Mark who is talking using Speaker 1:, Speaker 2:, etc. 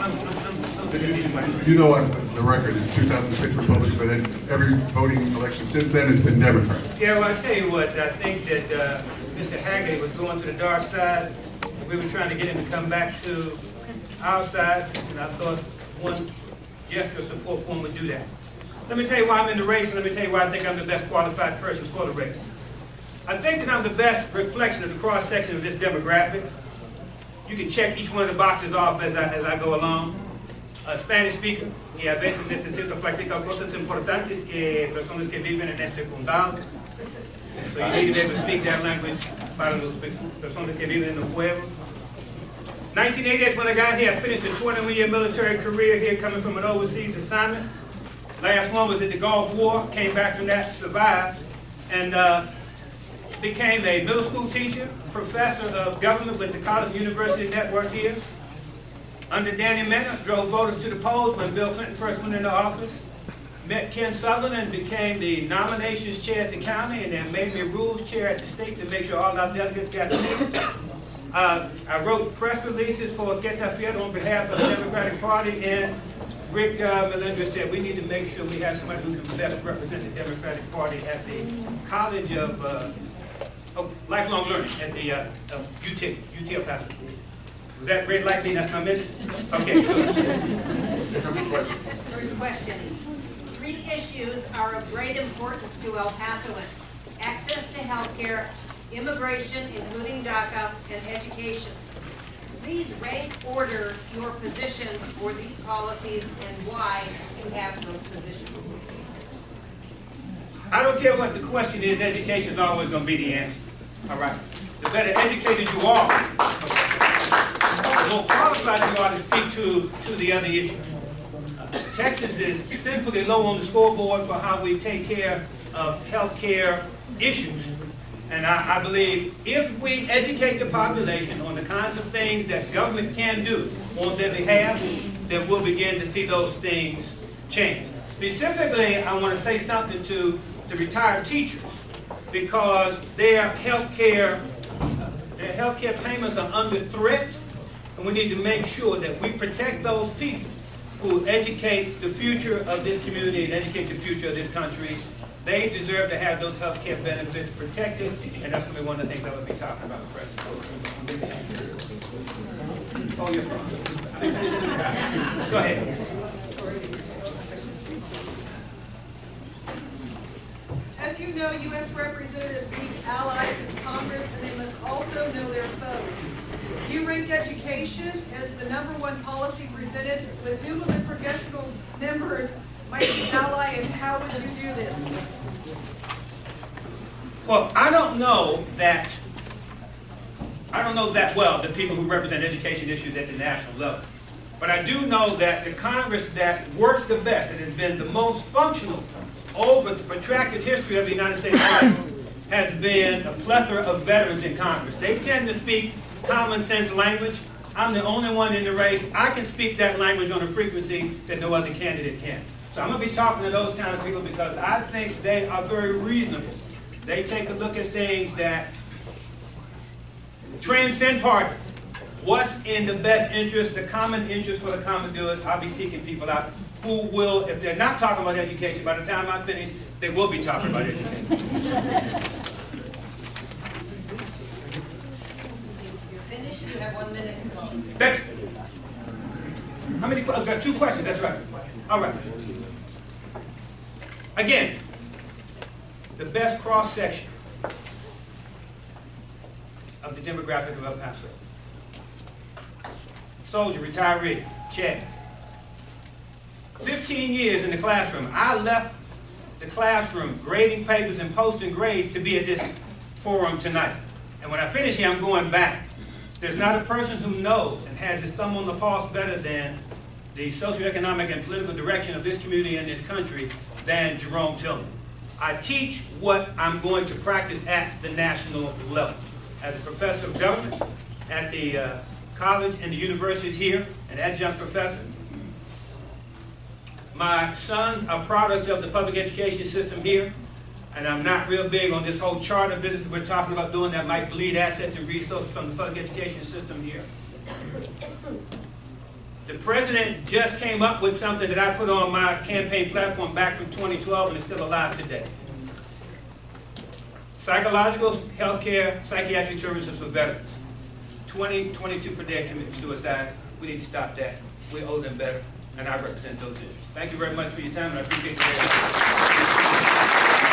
Speaker 1: You know, on the record, it's 2006 Republican, but then every voting election since then has been Democrat.
Speaker 2: Yeah, well, I tell you what, I think that Mr. Haggard was going to the dark side. We were trying to get him to come back to our side, and I thought one gesture of support for him would do that. Let me tell you why I'm in the race, and let me tell you why I think I'm the best qualified person for the race. I think that I'm the best reflection of the cross-section of this demographic. You can check each one of the boxes off as I go along. Spanish speaker, y a veces necesito practicar cosas importantes que personas que viven en este condado. So you need to be able to speak that language para las personas que viven en el pueblo. 1988 when I got here, I finished a 21-year military career here coming from an overseas assignment. Last one was at the Gulf War, came back from that, survived, and became a middle school teacher, professor of government with the College University Network here. Under Danny Mena, drove voters to the polls when Bill Clinton first went into office. Met Ken Sutherland, became the nominations chair at the county, and then made me rules chair at the state to make sure all our delegates got seated. I wrote press releases for Getafe on behalf of the Democratic Party, and Rick Melendra said we need to make sure we have somebody who can best represent the Democratic Party at the College of Lifelong Learning at the UT El Paso. Was that red light mean that's my minute? Okay, good.
Speaker 3: First question. 3 issues are of great importance to El Pasoans: access to health care, immigration, including DACA, and education. Please rank order your positions for these policies and why you have those positions.
Speaker 2: I don't care what the question is, education is always going to be the answer. All right. The better educated you are, the more qualified you are to speak to the other issues. Texas is sinfully low on the scoreboard for how we take care of health care issues. And I believe if we educate the population on the kinds of things that government can do on their behalf, then we'll begin to see those things change. Specifically, I want to say something to the retired teachers, because their health care payments are under threat, and we need to make sure that we protect those people who educate the future of this community and educate the future of this country. They deserve to have those health care benefits protected, and that's going to be one of the things I will be talking about, President. Oh, you're fine. Go ahead.
Speaker 4: As you know, U.S. representatives need allies in Congress, and they must also know their foes. You ranked education as the #1 policy presented, with whom of the congressional members might be ally, and how would you do this?
Speaker 2: Well, I don't know that well the people who represent education issues at the national level. But I do know that the Congress that works the best, that has been the most functional over the protracted history of the United States has been a plethora of veterans in Congress. They tend to speak common sense language. I'm the only one in the race. I can speak that language on a frequency that no other candidate can. So I'm going to be talking to those kind of people because I think they are very reasonable. They take a look at things that transcend party. What's in the best interest, the common interest for the common good. I'll be seeking people out who will, if they're not talking about education, by the time I finish, they will be talking about education.
Speaker 3: You're finished. You have 1 minute to close.
Speaker 2: That's, how many questions? I've got 2 questions, that's right. All right. Again, the best cross-section of the demographic of El Paso. Soldier, retiree, check. 15 years in the classroom. I left the classroom grading papers and posting grades to be at this forum tonight. And when I finish here, I'm going back. There's not a person who knows and has his thumb on the pulse better than the socioeconomic and political direction of this community and this country than Jerome Tilghman. I teach what I'm going to practice at the national level. As a professor of government at the college and the universities here, an adjunct professor. My sons are products of the public education system here, and I'm not real big on this whole charter business that we're talking about doing that might bleed assets and resources from the public education system here. The president just came up with something that I put on my campaign platform back from 2012 and it's still alive today. Psychological health care, psychiatric services for veterans. 22 per day commit suicide. We need to stop that. We owe them better, and I represent those interests. Thank you very much for your time, and I appreciate you very much.